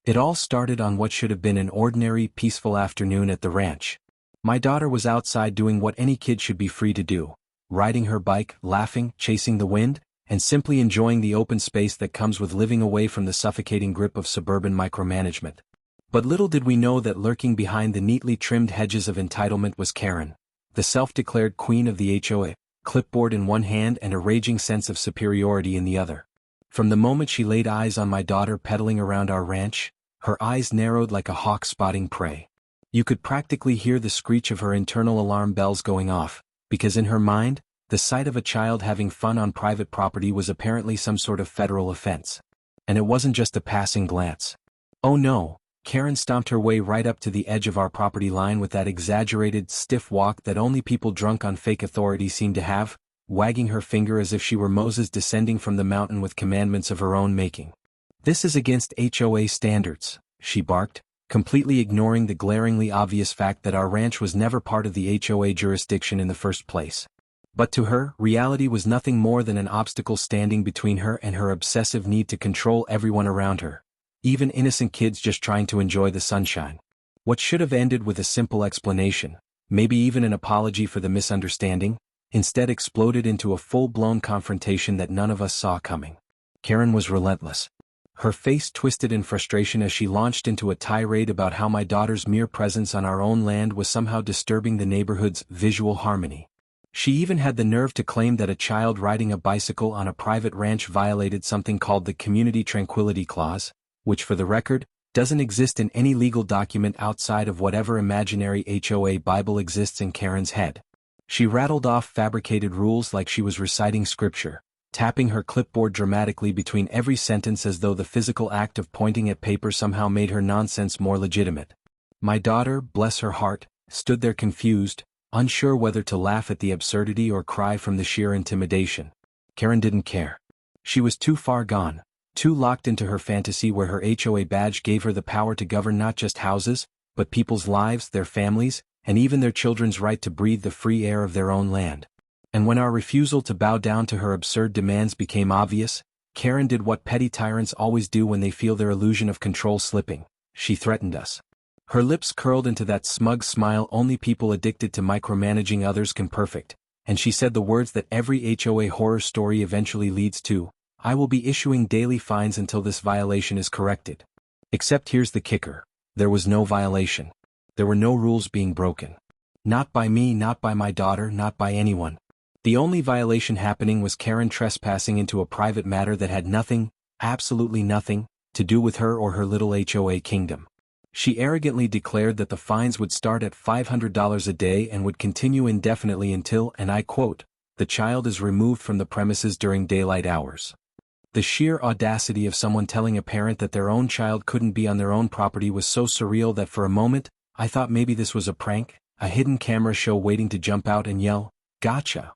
It all started on what should have been an ordinary, peaceful afternoon at the ranch. My daughter was outside doing what any kid should be free to do, riding her bike, laughing, chasing the wind, and simply enjoying the open space that comes with living away from the suffocating grip of suburban micromanagement. But little did we know that lurking behind the neatly trimmed hedges of entitlement was Karen, the self-declared queen of the HOA, clipboard in one hand and a raging sense of superiority in the other. From the moment she laid eyes on my daughter pedaling around our ranch, her eyes narrowed like a hawk spotting prey. You could practically hear the screech of her internal alarm bells going off, because in her mind, the sight of a child having fun on private property was apparently some sort of federal offense. And it wasn't just a passing glance. Oh no, Karen stomped her way right up to the edge of our property line with that exaggerated, stiff walk that only people drunk on fake authority seem to have, wagging her finger as if she were Moses descending from the mountain with commandments of her own making. "This is against HOA standards," she barked, completely ignoring the glaringly obvious fact that our ranch was never part of the HOA jurisdiction in the first place. But to her, reality was nothing more than an obstacle standing between her and her obsessive need to control everyone around her, even innocent kids just trying to enjoy the sunshine. What should have ended with a simple explanation, maybe even an apology for the misunderstanding, instead exploded into a full-blown confrontation that none of us saw coming. Karen was relentless. Her face twisted in frustration as she launched into a tirade about how my daughter's mere presence on our own land was somehow disturbing the neighborhood's visual harmony. She even had the nerve to claim that a child riding a bicycle on a private ranch violated something called the Community Tranquility Clause, which for the record, doesn't exist in any legal document outside of whatever imaginary HOA Bible exists in Karen's head. She rattled off fabricated rules like she was reciting scripture, tapping her clipboard dramatically between every sentence as though the physical act of pointing at paper somehow made her nonsense more legitimate. My daughter, bless her heart, stood there confused, unsure whether to laugh at the absurdity or cry from the sheer intimidation. Karen didn't care. She was too far gone, too locked into her fantasy where her HOA badge gave her the power to govern not just houses, but people's lives, their families, and even their children's right to breathe the free air of their own land. And when our refusal to bow down to her absurd demands became obvious, Karen did what petty tyrants always do when they feel their illusion of control slipping. She threatened us. Her lips curled into that smug smile only people addicted to micromanaging others can perfect, and she said the words that every HOA horror story eventually leads to: "I will be issuing daily fines until this violation is corrected." Except here's the kicker. There was no violation. There were no rules being broken. Not by me, not by my daughter, not by anyone. The only violation happening was Karen trespassing into a private matter that had nothing, absolutely nothing, to do with her or her little HOA kingdom. She arrogantly declared that the fines would start at $500 a day and would continue indefinitely until, and I quote, "the child is removed from the premises during daylight hours." The sheer audacity of someone telling a parent that their own child couldn't be on their own property was so surreal that for a moment, I thought maybe this was a prank, a hidden camera show waiting to jump out and yell, "Gotcha!"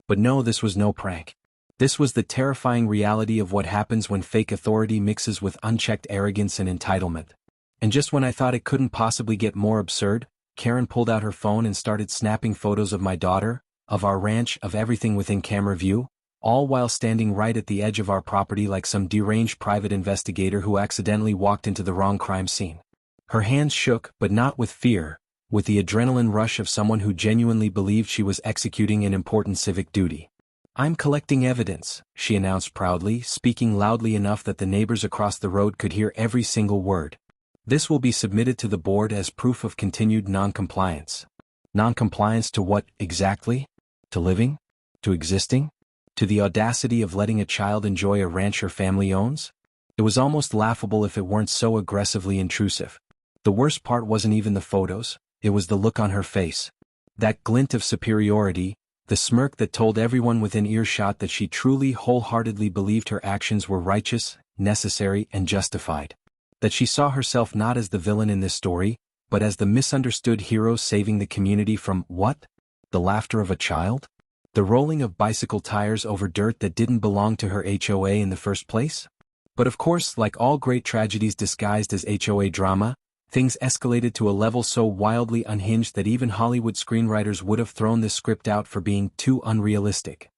But no, this was no prank. This was the terrifying reality of what happens when fake authority mixes with unchecked arrogance and entitlement. And just when I thought it couldn't possibly get more absurd, Karen pulled out her phone and started snapping photos of my daughter, of our ranch, of everything within camera view, all while standing right at the edge of our property like some deranged private investigator who accidentally walked into the wrong crime scene. Her hands shook, but not with fear, with the adrenaline rush of someone who genuinely believed she was executing an important civic duty. "I'm collecting evidence," she announced proudly, speaking loudly enough that the neighbors across the road could hear every single word. "This will be submitted to the board as proof of continued non-compliance." Non-compliance to what, exactly? To living? To existing? To the audacity of letting a child enjoy a ranch her family owns? It was almost laughable if it weren't so aggressively intrusive. The worst part wasn't even the photos. It was the look on her face. That glint of superiority, the smirk that told everyone within earshot that she truly wholeheartedly believed her actions were righteous, necessary, and justified. That she saw herself not as the villain in this story, but as the misunderstood hero saving the community from what? The laughter of a child? The rolling of bicycle tires over dirt that didn't belong to her HOA in the first place? But of course, like all great tragedies disguised as HOA drama, things escalated to a level so wildly unhinged that even Hollywood screenwriters would have thrown this script out for being too unrealistic.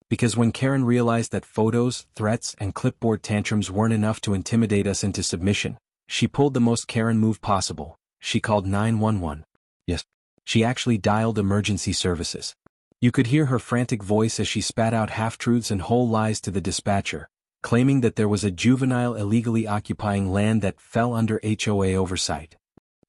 Because when Karen realized that photos, threats, and clipboard tantrums weren't enough to intimidate us into submission, She pulled the most Karen move possible. She called 911. Yes. She actually dialed emergency services. You could hear her frantic voice as she spat out half-truths and whole lies to the dispatcher, claiming that there was a juvenile illegally occupying land that fell under HOA oversight.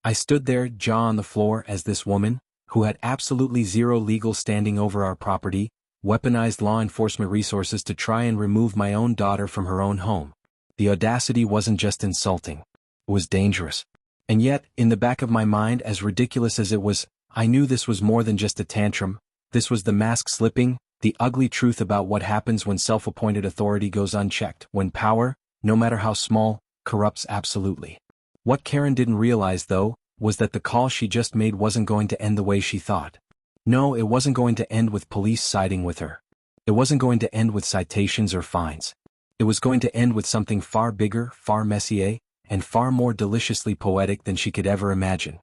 I stood there, jaw on the floor, as this woman, who had absolutely zero legal standing over our property, weaponized law enforcement resources to try and remove my own daughter from her own home. The audacity wasn't just insulting. It was dangerous. And yet, in the back of my mind, as ridiculous as it was, I knew this was more than just a tantrum. This was the mask slipping, the ugly truth about what happens when self-appointed authority goes unchecked, when power, no matter how small, corrupts absolutely. What Karen didn't realize, though, was that the call she just made wasn't going to end the way she thought. No, it wasn't going to end with police siding with her. It wasn't going to end with citations or fines. It was going to end with something far bigger, far messier, and far more deliciously poetic than she could ever imagine.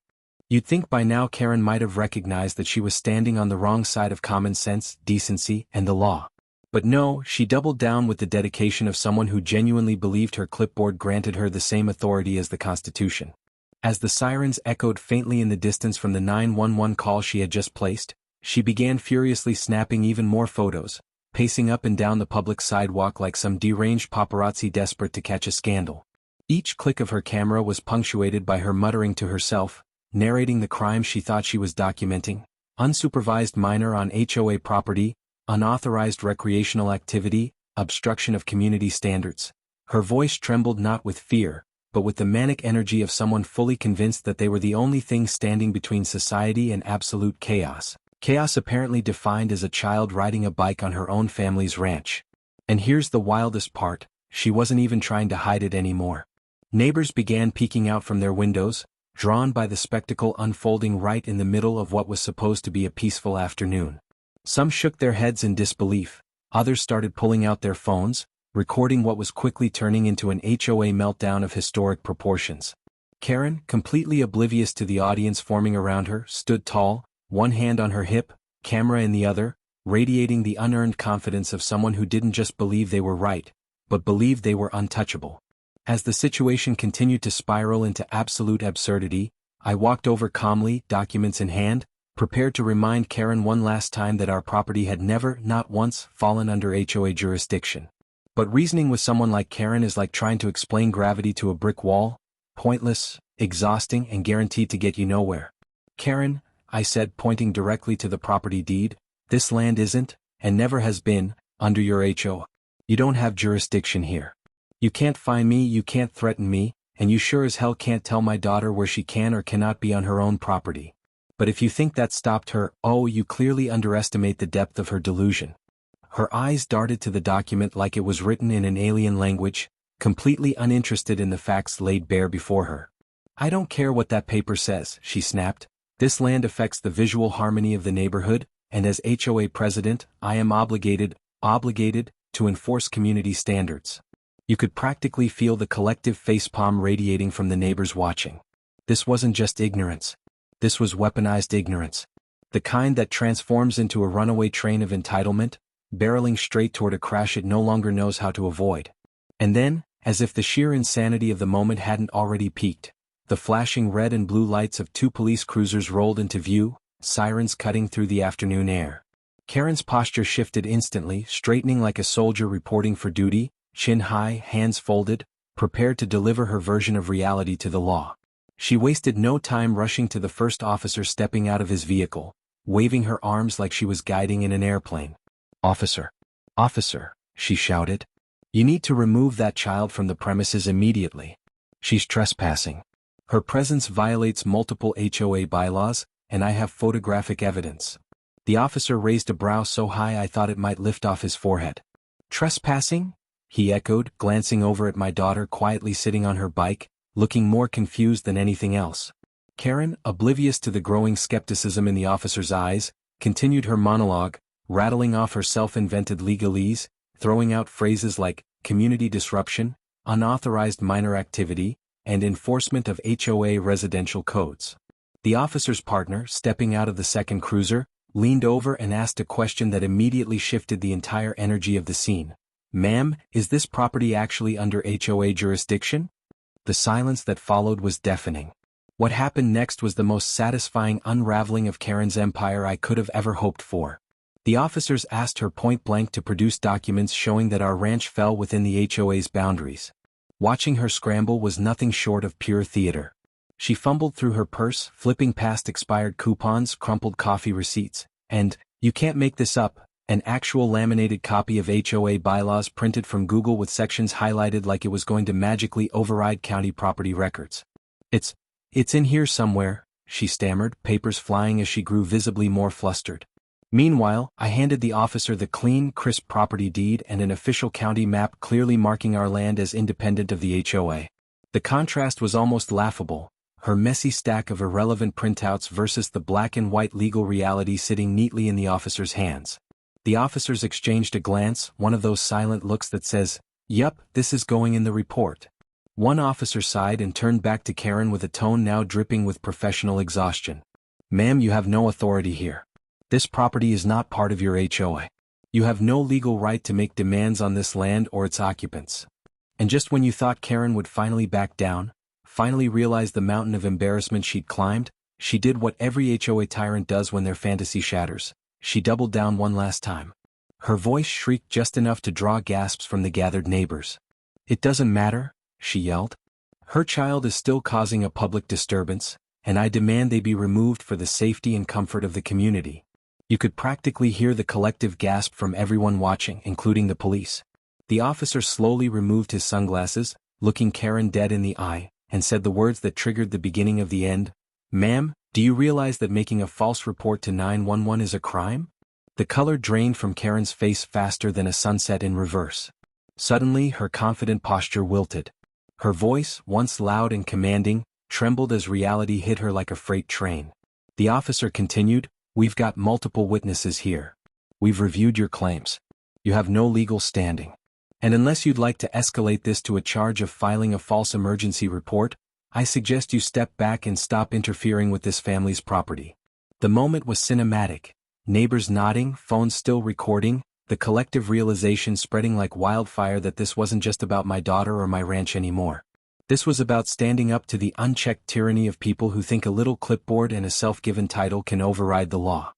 You'd think by now Karen might have recognized that she was standing on the wrong side of common sense, decency, and the law. But no, she doubled down with the dedication of someone who genuinely believed her clipboard granted her the same authority as the Constitution. As the sirens echoed faintly in the distance from the 911 call she had just placed, she began furiously snapping even more photos, pacing up and down the public sidewalk like some deranged paparazzi desperate to catch a scandal. Each click of her camera was punctuated by her muttering to herself, narrating the crime she thought she was documenting: unsupervised minor on HOA property, unauthorized recreational activity, obstruction of community standards. Her voice trembled not with fear, but with the manic energy of someone fully convinced that they were the only thing standing between society and absolute chaos. Chaos apparently defined as a child riding a bike on her own family's ranch. And here's the wildest part, she wasn't even trying to hide it anymore. Neighbors began peeking out from their windows, drawn by the spectacle unfolding right in the middle of what was supposed to be a peaceful afternoon. Some shook their heads in disbelief, others started pulling out their phones, recording what was quickly turning into an HOA meltdown of historic proportions. Karen, completely oblivious to the audience forming around her, stood tall, one hand on her hip, camera in the other, radiating the unearned confidence of someone who didn't just believe they were right, but believed they were untouchable. As the situation continued to spiral into absolute absurdity, I walked over calmly, documents in hand, prepared to remind Karen one last time that our property had never, not once, fallen under HOA jurisdiction. But reasoning with someone like Karen is like trying to explain gravity to a brick wall: pointless, exhausting, and guaranteed to get you nowhere. Karen, I said, pointing directly to the property deed, this land isn't, and never has been, under your HOA. You don't have jurisdiction here. You can't fine me, you can't threaten me, and you sure as hell can't tell my daughter where she can or cannot be on her own property. But if you think that stopped her, oh, you clearly underestimate the depth of her delusion. Her eyes darted to the document like it was written in an alien language, completely uninterested in the facts laid bare before her. I don't care what that paper says, she snapped. This land affects the visual harmony of the neighborhood, and as HOA president, I am obligated to enforce community standards. You could practically feel the collective facepalm radiating from the neighbors watching. This wasn't just ignorance. This was weaponized ignorance. The kind that transforms into a runaway train of entitlement, barreling straight toward a crash it no longer knows how to avoid. And then, as if the sheer insanity of the moment hadn't already peaked, the flashing red and blue lights of two police cruisers rolled into view, sirens cutting through the afternoon air. Karen's posture shifted instantly, straightening like a soldier reporting for duty, chin high, hands folded, prepared to deliver her version of reality to the law. She wasted no time rushing to the first officer stepping out of his vehicle, waving her arms like she was guiding in an airplane. Officer, she shouted. You need to remove that child from the premises immediately. She's trespassing. Her presence violates multiple HOA bylaws, and I have photographic evidence. The officer raised a brow so high I thought it might lift off his forehead. Trespassing? He echoed, glancing over at my daughter quietly sitting on her bike, looking more confused than anything else. Karen, oblivious to the growing skepticism in the officer's eyes, continued her monologue, rattling off her self-invented legalese, throwing out phrases like community disruption, unauthorized minor activity, and enforcement of HOA residential codes. The officer's partner, stepping out of the second cruiser, leaned over and asked a question that immediately shifted the entire energy of the scene. Ma'am, is this property actually under HOA jurisdiction? The silence that followed was deafening. What happened next was the most satisfying unraveling of Karen's empire I could have ever hoped for. The officers asked her point-blank to produce documents showing that our ranch fell within the HOA's boundaries. Watching her scramble was nothing short of pure theater. She fumbled through her purse, flipping past expired coupons, crumpled coffee receipts, and, you can't make this up, an actual laminated copy of HOA bylaws printed from Google with sections highlighted like it was going to magically override county property records. It's in here somewhere, she stammered, papers flying as she grew visibly more flustered. Meanwhile, I handed the officer the clean, crisp property deed and an official county map clearly marking our land as independent of the HOA. The contrast was almost laughable, her messy stack of irrelevant printouts versus the black and white legal reality sitting neatly in the officer's hands. The officers exchanged a glance, one of those silent looks that says, "Yup, this is going in the report." One officer sighed and turned back to Karen with a tone now dripping with professional exhaustion. "Ma'am, you have no authority here. This property is not part of your HOA. You have no legal right to make demands on this land or its occupants." And just when you thought Karen would finally back down, finally realize the mountain of embarrassment she'd climbed, she did what every HOA tyrant does when their fantasy shatters. She doubled down one last time. Her voice shrieked just enough to draw gasps from the gathered neighbors. "It doesn't matter," she yelled. "Her child is still causing a public disturbance, and I demand they be removed for the safety and comfort of the community." You could practically hear the collective gasp from everyone watching, including the police. The officer slowly removed his sunglasses, looking Karen dead in the eye, and said the words that triggered the beginning of the end. "Ma'am, do you realize that making a false report to 911 is a crime?" The color drained from Karen's face faster than a sunset in reverse. Suddenly, her confident posture wilted. Her voice, once loud and commanding, trembled as reality hit her like a freight train. The officer continued, "We've got multiple witnesses here. We've reviewed your claims. You have no legal standing. And unless you'd like to escalate this to a charge of filing a false emergency report, I suggest you step back and stop interfering with this family's property." The moment was cinematic. Neighbors nodding, phones still recording, the collective realization spreading like wildfire that this wasn't just about my daughter or my ranch anymore. This was about standing up to the unchecked tyranny of people who think a little clipboard and a self-given title can override the law.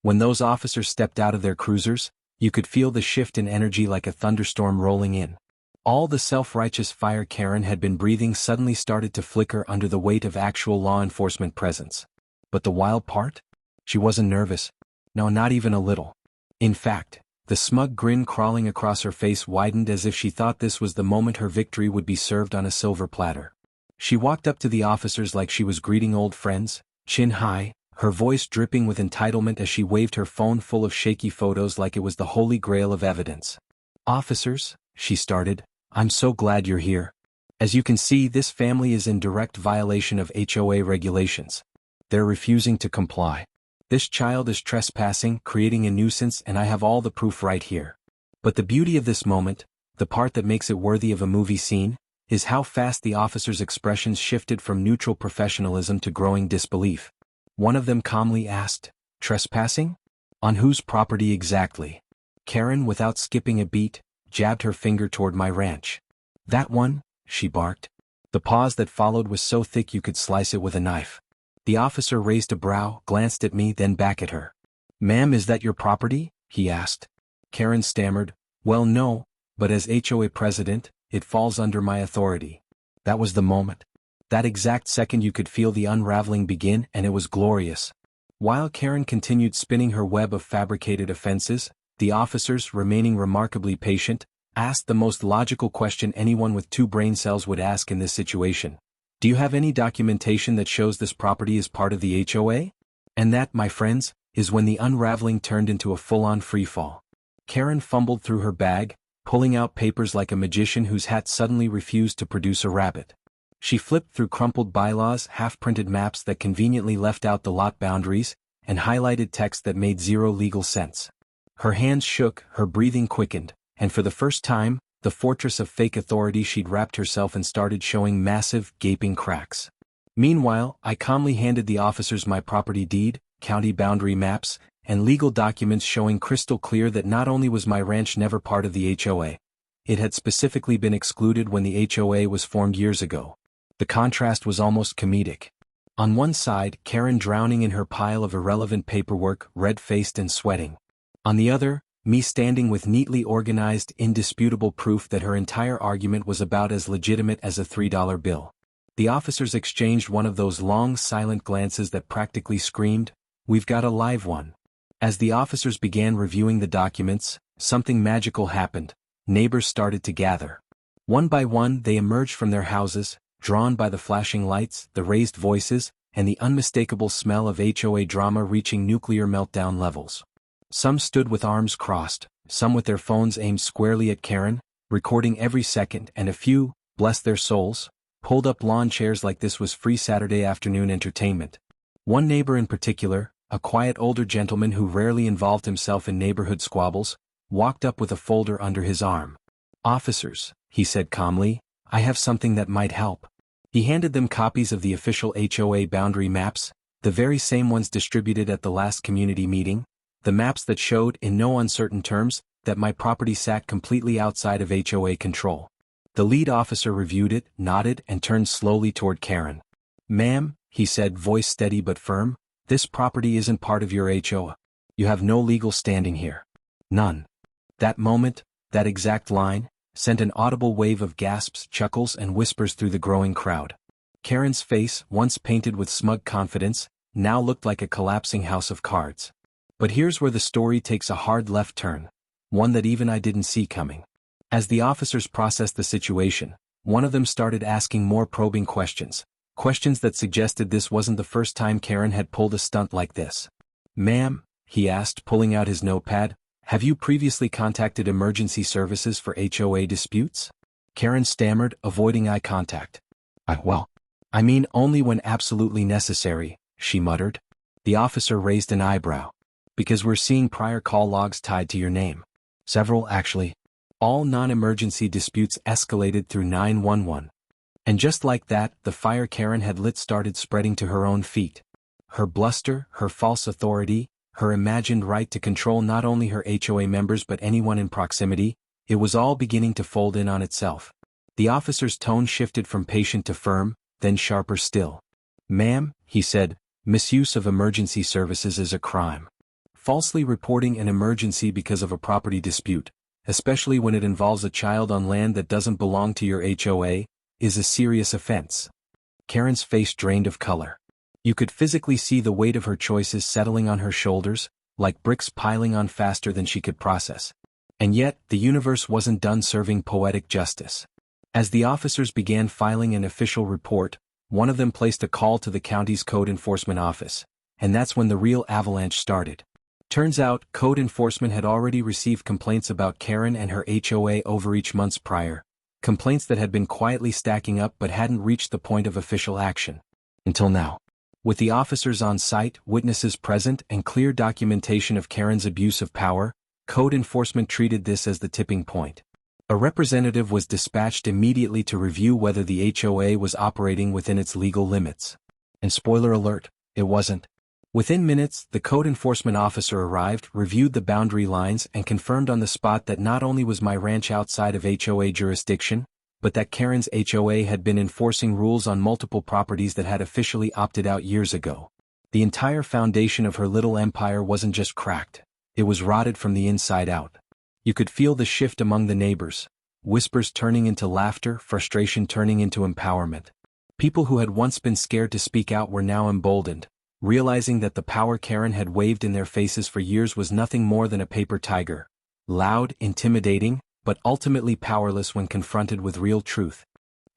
When those officers stepped out of their cruisers, you could feel the shift in energy like a thunderstorm rolling in. All the self-righteous fire Karen had been breathing suddenly started to flicker under the weight of actual law enforcement presence. But the wild part? She wasn't nervous. No, not even a little. In fact, the smug grin crawling across her face widened as if she thought this was the moment her victory would be served on a silver platter. She walked up to the officers like she was greeting old friends, chin high, her voice dripping with entitlement as she waved her phone full of shaky photos like it was the holy grail of evidence. "Officers," she started, "I'm so glad you're here. As you can see, this family is in direct violation of HOA regulations. They're refusing to comply. This child is trespassing, creating a nuisance, and I have all the proof right here." But the beauty of this moment, the part that makes it worthy of a movie scene, is how fast the officers' expressions shifted from neutral professionalism to growing disbelief. One of them calmly asked, "Trespassing? On whose property exactly?" Karen, without skipping a beat, jabbed her finger toward my ranch. "That one," she barked. The pause that followed was so thick you could slice it with a knife. The officer raised a brow, glanced at me, then back at her. "Ma'am, is that your property?" he asked. Karen stammered, "Well, no, but as HOA president, it falls under my authority." That was the moment. That exact second you could feel the unraveling begin, and it was glorious. While Karen continued spinning her web of fabricated offenses, the officers, remaining remarkably patient, asked the most logical question anyone with two brain cells would ask in this situation. "Do you have any documentation that shows this property is part of the HOA?" And that, my friends, is when the unraveling turned into a full-on freefall. Karen fumbled through her bag, pulling out papers like a magician whose hat suddenly refused to produce a rabbit. She flipped through crumpled bylaws, half-printed maps that conveniently left out the lot boundaries, and highlighted text that made zero legal sense. Her hands shook, her breathing quickened, and for the first time, the fortress of fake authority she'd wrapped herself in started showing massive, gaping cracks. Meanwhile, I calmly handed the officers my property deed, county boundary maps, and legal documents showing crystal clear that not only was my ranch never part of the HOA, it had specifically been excluded when the HOA was formed years ago. The contrast was almost comedic. On one side, Karen drowning in her pile of irrelevant paperwork, red-faced and sweating. On the other, me standing with neatly organized, indisputable proof that her entire argument was about as legitimate as a $3 bill. The officers exchanged one of those long, silent glances that practically screamed, "We've got a live one." As the officers began reviewing the documents, something magical happened. Neighbors started to gather. One by one, they emerged from their houses, drawn by the flashing lights, the raised voices, and the unmistakable smell of HOA drama reaching nuclear meltdown levels. Some stood with arms crossed, some with their phones aimed squarely at Karen, recording every second, and a few, bless their souls, pulled up lawn chairs like this was free Saturday afternoon entertainment. One neighbor in particular, a quiet older gentleman who rarely involved himself in neighborhood squabbles, walked up with a folder under his arm. "Officers," he said calmly, "I have something that might help." He handed them copies of the official HOA boundary maps, the very same ones distributed at the last community meeting, the maps that showed, in no uncertain terms, that my property sat completely outside of HOA control. The lead officer reviewed it, nodded, and turned slowly toward Karen. "Ma'am," he said, voice steady but firm, "this property isn't part of your HOA. You have no legal standing here. None." That moment, that exact line, sent an audible wave of gasps, chuckles, and whispers through the growing crowd. Karen's face, once painted with smug confidence, now looked like a collapsing house of cards. But here's where the story takes a hard left turn, one that even I didn't see coming. As the officers processed the situation, one of them started asking more probing questions, questions that suggested this wasn't the first time Karen had pulled a stunt like this. "Ma'am," he asked, pulling out his notepad, "have you previously contacted emergency services for HOA disputes?" Karen stammered, avoiding eye contact. I mean only when absolutely necessary," she muttered. The officer raised an eyebrow. "Because we're seeing prior call logs tied to your name." "Several, actually." All non-emergency disputes escalated through 911. And just like that, the fire Karen had lit started spreading to her own feet. Her bluster, her false authority, her imagined right to control not only her HOA members but anyone in proximity, it was all beginning to fold in on itself. The officer's tone shifted from patient to firm, then sharper still. "Ma'am," he said, "misuse of emergency services is a crime. Falsely reporting an emergency because of a property dispute, especially when it involves a child on land that doesn't belong to your HOA, is a serious offense." Karen's face drained of color. You could physically see the weight of her choices settling on her shoulders, like bricks piling on faster than she could process. And yet, the universe wasn't done serving poetic justice. As the officers began filing an official report, one of them placed a call to the county's code enforcement office, and that's when the real avalanche started. Turns out, code enforcement had already received complaints about Karen and her HOA overreach months prior, complaints that had been quietly stacking up but hadn't reached the point of official action. Until now. With the officers on site, witnesses present, and clear documentation of Karen's abuse of power, code enforcement treated this as the tipping point. A representative was dispatched immediately to review whether the HOA was operating within its legal limits. And spoiler alert, it wasn't. Within minutes, the code enforcement officer arrived, reviewed the boundary lines, and confirmed on the spot that not only was my ranch outside of HOA jurisdiction, but that Karen's HOA had been enforcing rules on multiple properties that had officially opted out years ago. The entire foundation of her little empire wasn't just cracked, it was rotted from the inside out. You could feel the shift among the neighbors, whispers turning into laughter, frustration turning into empowerment. People who had once been scared to speak out were now emboldened, realizing that the power Karen had waved in their faces for years was nothing more than a paper tiger. Loud, intimidating, but ultimately powerless when confronted with real truth.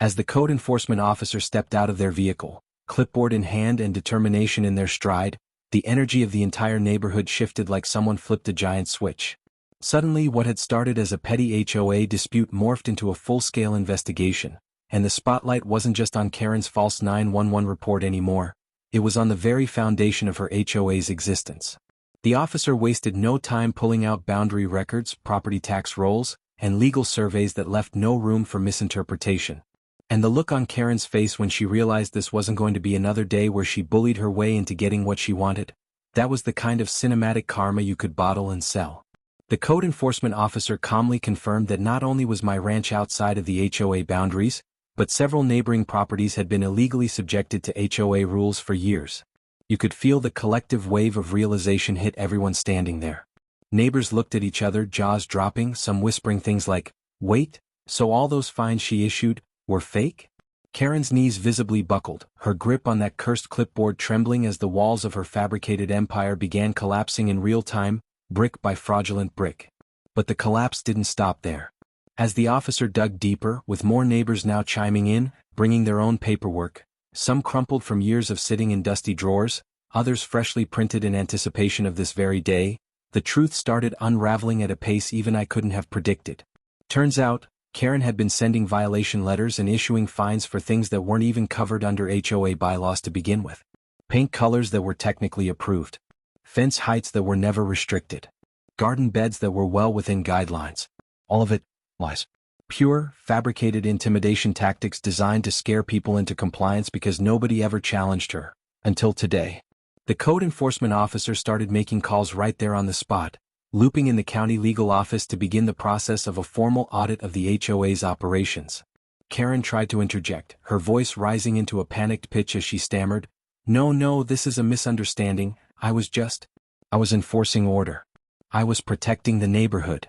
As the code enforcement officer stepped out of their vehicle, clipboard in hand and determination in their stride, the energy of the entire neighborhood shifted like someone flipped a giant switch. Suddenly, what had started as a petty HOA dispute morphed into a full-scale investigation, and the spotlight wasn't just on Karen's false 911 report anymore. It was on the very foundation of her HOA's existence. The officer wasted no time pulling out boundary records, property tax rolls, and legal surveys that left no room for misinterpretation. And the look on Karen's face when she realized this wasn't going to be another day where she bullied her way into getting what she wanted, that was the kind of cinematic karma you could bottle and sell. The code enforcement officer calmly confirmed that not only was my ranch outside of the HOA boundaries, but several neighboring properties had been illegally subjected to HOA rules for years. You could feel the collective wave of realization hit everyone standing there. Neighbors looked at each other, jaws dropping, some whispering things like, "Wait, so all those fines she issued were fake?" Karen's knees visibly buckled, her grip on that cursed clipboard trembling as the walls of her fabricated empire began collapsing in real time, brick by fraudulent brick. But the collapse didn't stop there. As the officer dug deeper, with more neighbors now chiming in, bringing their own paperwork, some crumpled from years of sitting in dusty drawers, others freshly printed in anticipation of this very day, the truth started unraveling at a pace even I couldn't have predicted. Turns out, Karen had been sending violation letters and issuing fines for things that weren't even covered under HOA bylaws to begin with. Paint colors that were technically approved. Fence heights that were never restricted. Garden beds that were well within guidelines. All of it, lies. Pure, fabricated intimidation tactics designed to scare people into compliance because nobody ever challenged her. Until today. The code enforcement officer started making calls right there on the spot, looping in the county legal office to begin the process of a formal audit of the HOA's operations. Karen tried to interject, her voice rising into a panicked pitch as she stammered, No, this is a misunderstanding, I was enforcing order. I was protecting the neighborhood."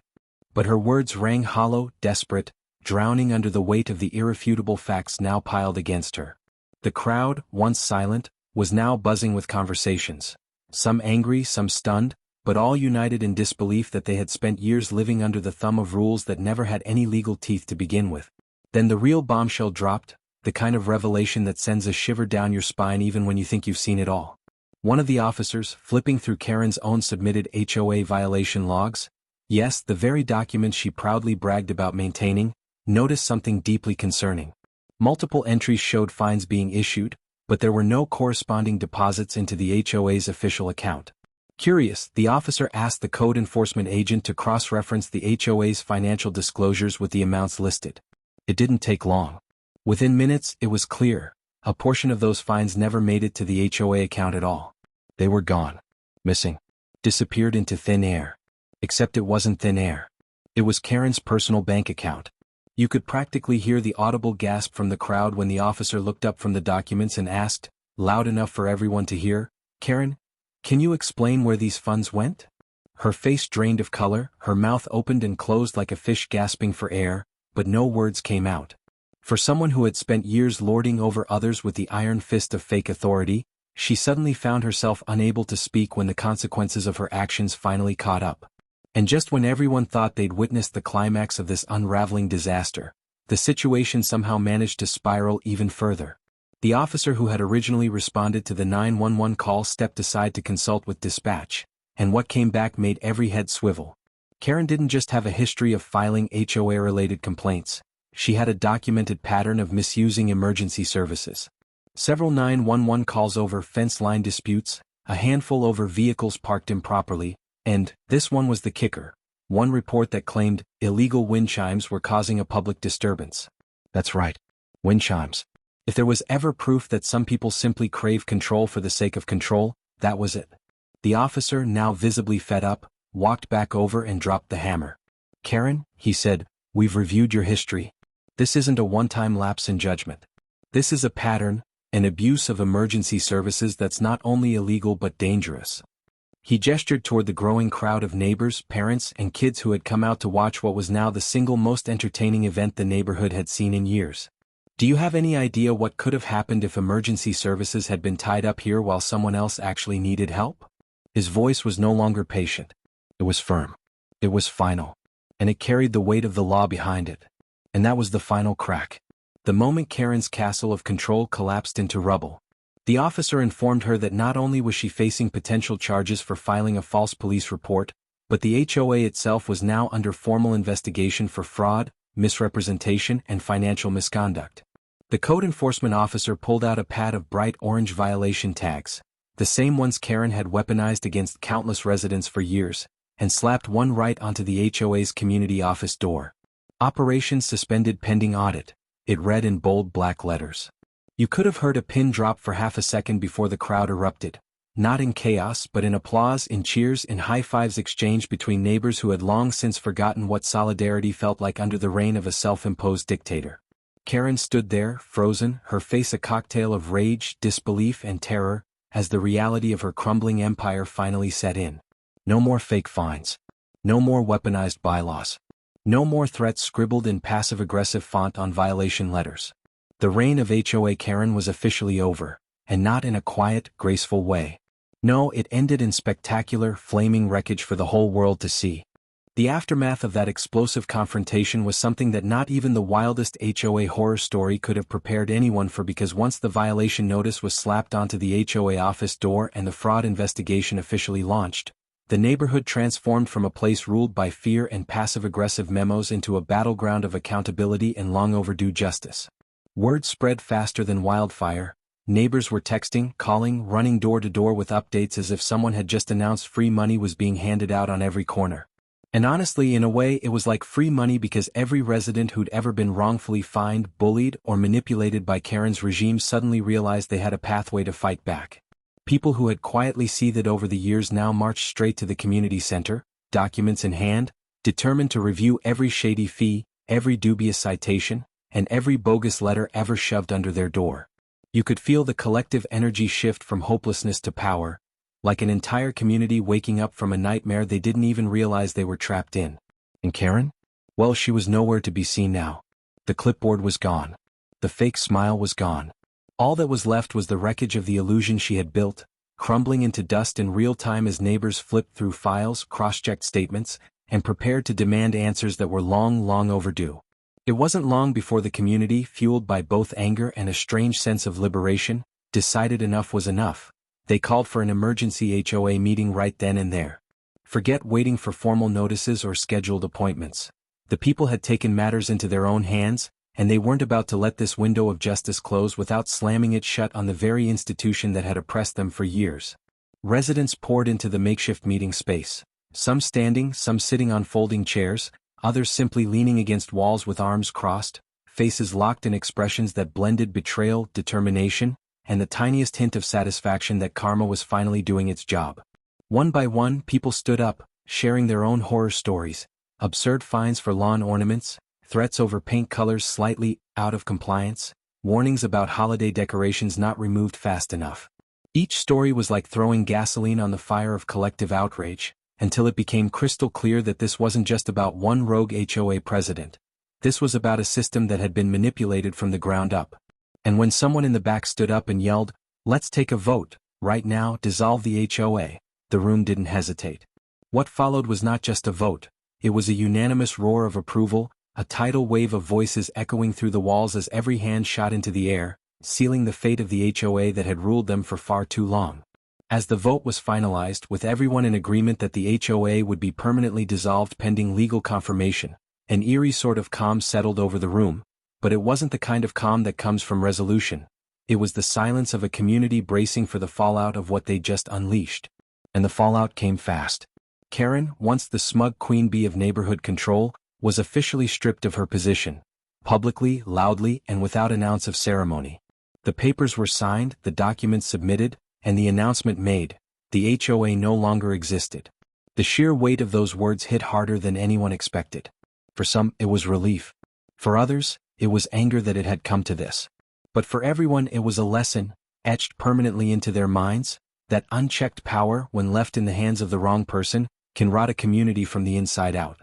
But her words rang hollow, desperate, drowning under the weight of the irrefutable facts now piled against her. The crowd, once silent, was now buzzing with conversations. Some angry, some stunned, but all united in disbelief that they had spent years living under the thumb of rules that never had any legal teeth to begin with. Then the real bombshell dropped, the kind of revelation that sends a shiver down your spine even when you think you've seen it all. One of the officers, flipping through Karen's own submitted HOA violation logs, yes, the very documents she proudly bragged about maintaining, noticed something deeply concerning. Multiple entries showed fines being issued, but there were no corresponding deposits into the HOA's official account. Curious, the officer asked the code enforcement agent to cross-reference the HOA's financial disclosures with the amounts listed. It didn't take long. Within minutes, it was clear. A portion of those fines never made it to the HOA account at all. They were gone. Missing. Disappeared into thin air. Except it wasn't thin air. It was Karen's personal bank account. You could practically hear the audible gasp from the crowd when the officer looked up from the documents and asked, loud enough for everyone to hear, "Karen, can you explain where these funds went?" Her face drained of color, her mouth opened and closed like a fish gasping for air, but no words came out. For someone who had spent years lording over others with the iron fist of fake authority, she suddenly found herself unable to speak when the consequences of her actions finally caught up. And just when everyone thought they'd witnessed the climax of this unraveling disaster, the situation somehow managed to spiral even further. The officer who had originally responded to the 911 call stepped aside to consult with dispatch, and what came back made every head swivel. Karen didn't just have a history of filing HOA-related complaints, she had a documented pattern of misusing emergency services. Several 911 calls over fence line disputes, a handful over vehicles parked improperly, and, this one was the kicker, one report that claimed illegal wind chimes were causing a public disturbance. That's right. Wind chimes. If there was ever proof that some people simply crave control for the sake of control, that was it. The officer, now visibly fed up, walked back over and dropped the hammer. "Karen," he said, "we've reviewed your history. This isn't a one-time lapse in judgment. This is a pattern, an abuse of emergency services that's not only illegal but dangerous." He gestured toward the growing crowd of neighbors, parents, and kids who had come out to watch what was now the single most entertaining event the neighborhood had seen in years. "Do you have any idea what could have happened if emergency services had been tied up here while someone else actually needed help?" His voice was no longer patient. It was firm. It was final. And it carried the weight of the law behind it. And that was the final crack. The moment Karen's castle of control collapsed into rubble. The officer informed her that not only was she facing potential charges for filing a false police report, but the HOA itself was now under formal investigation for fraud, misrepresentation, and financial misconduct. The code enforcement officer pulled out a pad of bright orange violation tags, the same ones Karen had weaponized against countless residents for years, and slapped one right onto the HOA's community office door. "Operation suspended pending audit," it read in bold black letters. You could have heard a pin drop for half a second before the crowd erupted, not in chaos but in applause, in cheers, in high-fives exchanged between neighbors who had long since forgotten what solidarity felt like under the reign of a self-imposed dictator. Karen stood there, frozen, her face a cocktail of rage, disbelief and terror, as the reality of her crumbling empire finally set in. No more fake fines. No more weaponized bylaws. No more threats scribbled in passive-aggressive font on violation letters. The reign of HOA Karen was officially over, and not in a quiet, graceful way. No, it ended in spectacular, flaming wreckage for the whole world to see. The aftermath of that explosive confrontation was something that not even the wildest HOA horror story could have prepared anyone for, because once the violation notice was slapped onto the HOA office door and the fraud investigation officially launched, the neighborhood transformed from a place ruled by fear and passive-aggressive memos into a battleground of accountability and long-overdue justice. Word spread faster than wildfire. Neighbors were texting, calling, running door to door with updates as if someone had just announced free money was being handed out on every corner. And honestly, in a way, it was like free money, because every resident who'd ever been wrongfully fined, bullied, or manipulated by Karen's regime suddenly realized they had a pathway to fight back. People who had quietly seethed over the years now marched straight to the community center, documents in hand, determined to review every shady fee, every dubious citation, and every bogus letter ever shoved under their door. You could feel the collective energy shift from hopelessness to power, like an entire community waking up from a nightmare they didn't even realize they were trapped in. And Karen? Well, she was nowhere to be seen now. The clipboard was gone. The fake smile was gone. All that was left was the wreckage of the illusion she had built, crumbling into dust in real time as neighbors flipped through files, cross-checked statements, and prepared to demand answers that were long overdue. It wasn't long before the community, fueled by both anger and a strange sense of liberation, decided enough was enough. They called for an emergency HOA meeting right then and there. Forget waiting for formal notices or scheduled appointments. The people had taken matters into their own hands, and they weren't about to let this window of justice close without slamming it shut on the very institution that had oppressed them for years. Residents poured into the makeshift meeting space, some standing, some sitting on folding chairs, others simply leaning against walls with arms crossed, faces locked in expressions that blended betrayal, determination, and the tiniest hint of satisfaction that karma was finally doing its job. One by one, people stood up, sharing their own horror stories, absurd fines for lawn ornaments, threats over paint colors slightly out of compliance, warnings about holiday decorations not removed fast enough. Each story was like throwing gasoline on the fire of collective outrage, until it became crystal clear that this wasn't just about one rogue HOA president. This was about a system that had been manipulated from the ground up. And when someone in the back stood up and yelled, "Let's take a vote, right now, dissolve the HOA," the room didn't hesitate. What followed was not just a vote, it was a unanimous roar of approval, a tidal wave of voices echoing through the walls as every hand shot into the air, sealing the fate of the HOA that had ruled them for far too long. As the vote was finalized, with everyone in agreement that the HOA would be permanently dissolved pending legal confirmation, an eerie sort of calm settled over the room, but it wasn't the kind of calm that comes from resolution. It was the silence of a community bracing for the fallout of what they'd just unleashed. And the fallout came fast. Karen, once the smug queen bee of neighborhood control, was officially stripped of her position, publicly, loudly, and without an ounce of ceremony. The papers were signed, the documents submitted, and the announcement made: the HOA no longer existed. The sheer weight of those words hit harder than anyone expected. For some, it was relief. For others, it was anger that it had come to this. But for everyone, it was a lesson, etched permanently into their minds, that unchecked power, when left in the hands of the wrong person, can rot a community from the inside out.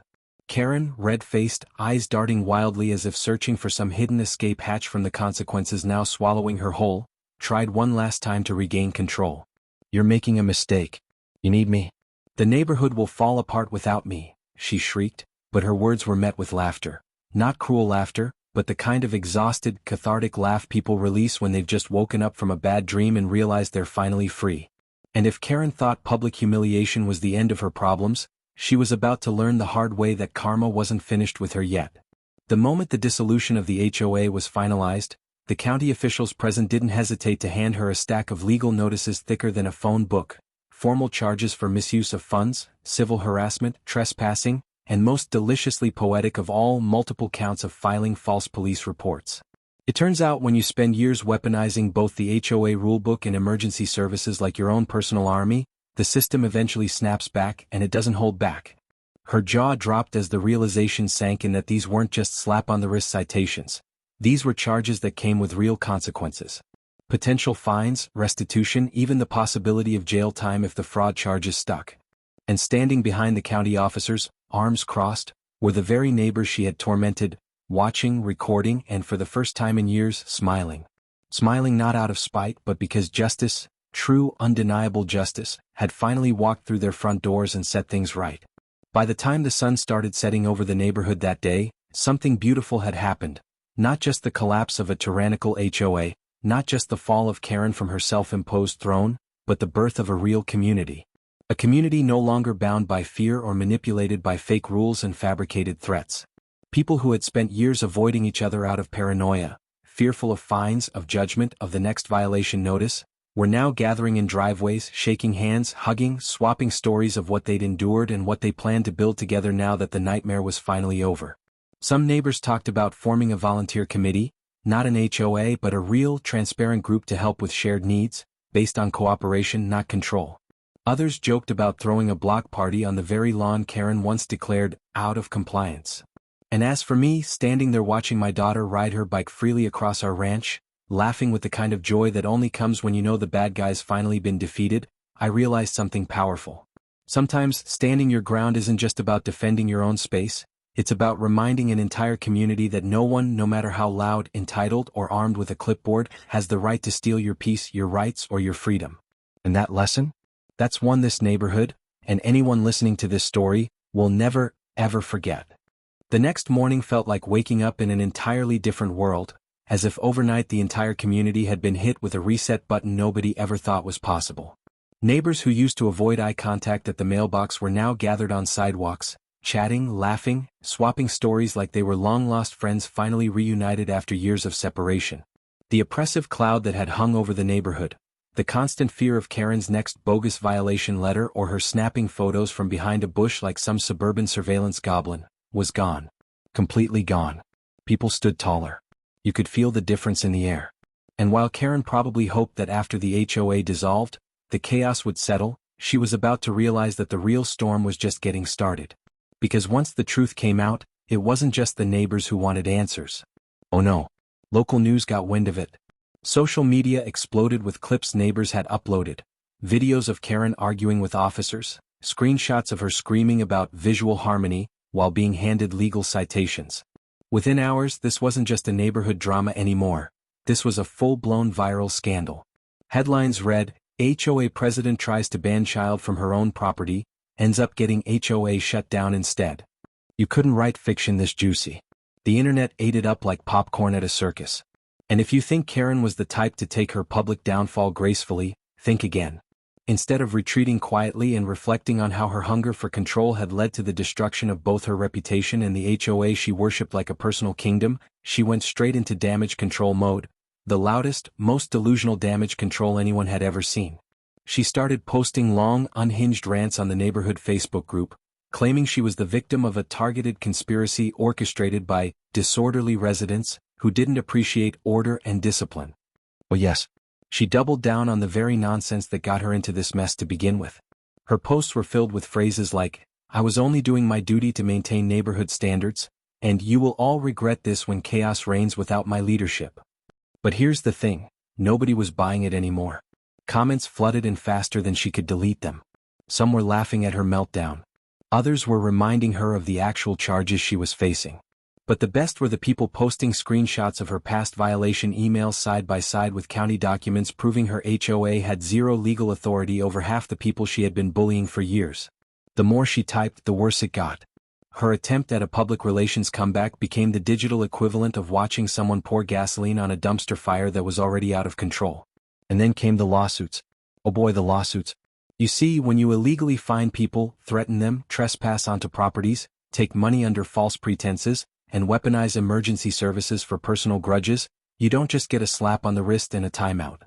Karen, red-faced, eyes darting wildly as if searching for some hidden escape hatch from the consequences now swallowing her whole, tried one last time to regain control. "You're making a mistake. You need me. The neighborhood will fall apart without me," she shrieked, but her words were met with laughter. Not cruel laughter, but the kind of exhausted, cathartic laugh people release when they've just woken up from a bad dream and realized they're finally free. And if Karen thought public humiliation was the end of her problems, she was about to learn the hard way that karma wasn't finished with her yet. The moment the dissolution of the HOA was finalized, the county officials present didn't hesitate to hand her a stack of legal notices thicker than a phone book, formal charges for misuse of funds, civil harassment, trespassing, and most deliciously poetic of all, multiple counts of filing false police reports. It turns out when you spend years weaponizing both the HOA rulebook and emergency services like your own personal army, the system eventually snaps back, and it doesn't hold back. Her jaw dropped as the realization sank in that these weren't just slap-on-the-wrist citations. These were charges that came with real consequences. Potential fines, restitution, even the possibility of jail time if the fraud charges stuck. And standing behind the county officers, arms crossed, were the very neighbors she had tormented, watching, recording, and for the first time in years, smiling. Smiling not out of spite but because justice, true, undeniable justice, had finally walked through their front doors and set things right. By the time the sun started setting over the neighborhood that day, something beautiful had happened. Not just the collapse of a tyrannical HOA, not just the fall of Karen from her self-imposed throne, but the birth of a real community. A community no longer bound by fear or manipulated by fake rules and fabricated threats. People who had spent years avoiding each other out of paranoia, fearful of fines, of judgment, of the next violation notice, were now gathering in driveways, shaking hands, hugging, swapping stories of what they'd endured and what they planned to build together now that the nightmare was finally over. Some neighbors talked about forming a volunteer committee, not an HOA but a real, transparent group to help with shared needs, based on cooperation, not control. Others joked about throwing a block party on the very lawn Karen once declared out of compliance. And as for me, standing there watching my daughter ride her bike freely across our ranch, laughing with the kind of joy that only comes when you know the bad guy's finally been defeated, I realized something powerful. Sometimes, standing your ground isn't just about defending your own space, it's about reminding an entire community that no one, no matter how loud, entitled, or armed with a clipboard, has the right to steal your peace, your rights, or your freedom. And that lesson? That's one this neighborhood, and anyone listening to this story, will never, ever forget. The next morning felt like waking up in an entirely different world, as if overnight the entire community had been hit with a reset button nobody ever thought was possible. Neighbors who used to avoid eye contact at the mailbox were now gathered on sidewalks, chatting, laughing, swapping stories like they were long-lost friends finally reunited after years of separation. The oppressive cloud that had hung over the neighborhood, the constant fear of Karen's next bogus violation letter or her snapping photos from behind a bush like some suburban surveillance goblin, was gone. Completely gone. People stood taller. You could feel the difference in the air. And while Karen probably hoped that after the HOA dissolved, the chaos would settle, she was about to realize that the real storm was just getting started. Because once the truth came out, it wasn't just the neighbors who wanted answers. Oh no. Local news got wind of it. Social media exploded with clips neighbors had uploaded. Videos of Karen arguing with officers, screenshots of her screaming about visual harmony while being handed legal citations. Within hours, this wasn't just a neighborhood drama anymore. This was a full-blown viral scandal. Headlines read, HOA president tries to ban child from her own property, ends up getting HOA shut down instead. You couldn't write fiction this juicy. The internet ate it up like popcorn at a circus. And if you think Karen was the type to take her public downfall gracefully, think again. Instead of retreating quietly and reflecting on how her hunger for control had led to the destruction of both her reputation and the HOA she worshipped like a personal kingdom, she went straight into damage control mode, the loudest, most delusional damage control anyone had ever seen. She started posting long, unhinged rants on the neighborhood Facebook group, claiming she was the victim of a targeted conspiracy orchestrated by disorderly residents who didn't appreciate order and discipline. Oh yes. She doubled down on the very nonsense that got her into this mess to begin with. Her posts were filled with phrases like, "I was only doing my duty to maintain neighborhood standards," and "You will all regret this when chaos reigns without my leadership." But here's the thing, nobody was buying it anymore. Comments flooded in faster than she could delete them. Some were laughing at her meltdown. Others were reminding her of the actual charges she was facing. But the best were the people posting screenshots of her past violation emails side by side with county documents proving her HOA had zero legal authority over half the people she had been bullying for years. The more she typed, the worse it got. Her attempt at a public relations comeback became the digital equivalent of watching someone pour gasoline on a dumpster fire that was already out of control. And then came the lawsuits. Oh boy, the lawsuits. You see, when you illegally fine people, threaten them, trespass onto properties, take money under false pretenses, and weaponize emergency services for personal grudges, you don't just get a slap on the wrist and a timeout.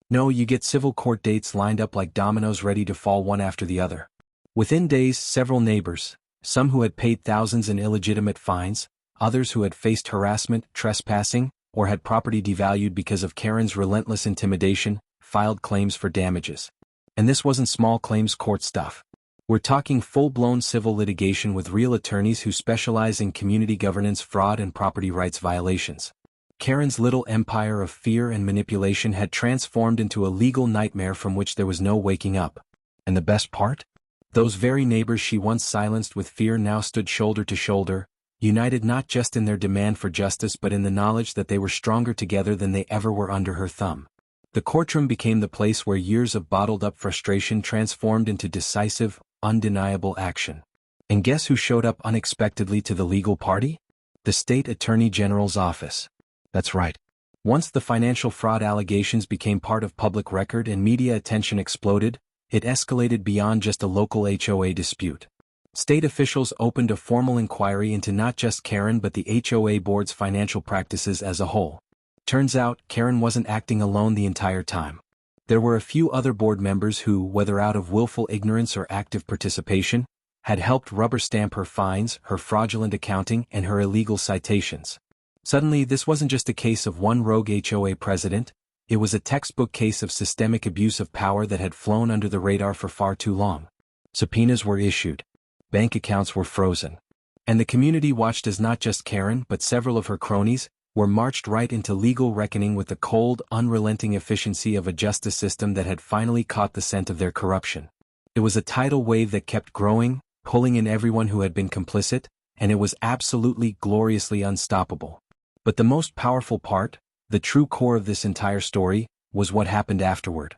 No, you get civil court dates lined up like dominoes ready to fall one after the other. Within days, several neighbors, some who had paid thousands in illegitimate fines, others who had faced harassment, trespassing, or had property devalued because of Karen's relentless intimidation, filed claims for damages. And this wasn't small claims court stuff. We're talking full-blown civil litigation with real attorneys who specialize in community governance fraud and property rights violations. Karen's little empire of fear and manipulation had transformed into a legal nightmare from which there was no waking up. And the best part? Those very neighbors she once silenced with fear now stood shoulder to shoulder, united not just in their demand for justice but in the knowledge that they were stronger together than they ever were under her thumb. The courtroom became the place where years of bottled-up frustration transformed into decisive, undeniable action. And guess who showed up unexpectedly to the legal party? The state attorney general's office. That's right. Once the financial fraud allegations became part of public record and media attention exploded, it escalated beyond just a local HOA dispute. State officials opened a formal inquiry into not just Karen but the HOA board's financial practices as a whole. Turns out, Karen wasn't acting alone the entire time. There were a few other board members who, whether out of willful ignorance or active participation, had helped rubber stamp her fines, her fraudulent accounting, and her illegal citations. Suddenly, this wasn't just a case of one rogue HOA president, it was a textbook case of systemic abuse of power that had flown under the radar for far too long. Subpoenas were issued. Bank accounts were frozen. And the community watched as not just Karen but several of her cronies were marched right into legal reckoning with the cold, unrelenting efficiency of a justice system that had finally caught the scent of their corruption. It was a tidal wave that kept growing, pulling in everyone who had been complicit, and it was absolutely gloriously unstoppable. But the most powerful part, the true core of this entire story, was what happened afterward.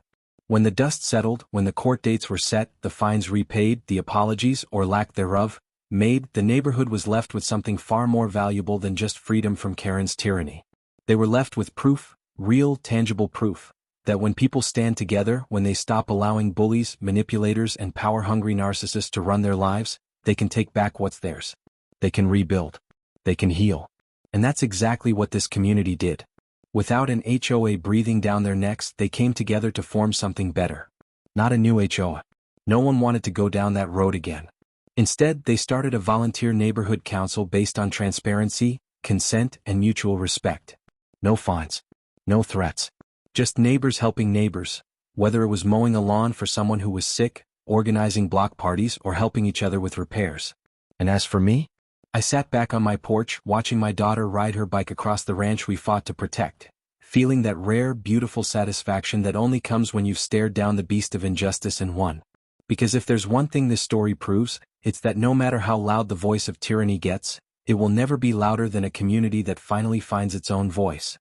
When the dust settled, when the court dates were set, the fines repaid, the apologies, or lack thereof, made, the neighborhood was left with something far more valuable than just freedom from Karen's tyranny. They were left with proof, real, tangible proof, that when people stand together, when they stop allowing bullies, manipulators, and power-hungry narcissists to run their lives, they can take back what's theirs. They can rebuild. They can heal. And that's exactly what this community did. Without an HOA breathing down their necks, they came together to form something better. Not a new HOA. No one wanted to go down that road again. Instead, they started a volunteer neighborhood council based on transparency, consent, and mutual respect. No fines. No threats. Just neighbors helping neighbors, whether it was mowing a lawn for someone who was sick, organizing block parties, or helping each other with repairs. And as for me, I sat back on my porch watching my daughter ride her bike across the ranch we fought to protect, feeling that rare, beautiful satisfaction that only comes when you've stared down the beast of injustice and won. Because if there's one thing this story proves, it's that no matter how loud the voice of tyranny gets, it will never be louder than a community that finally finds its own voice.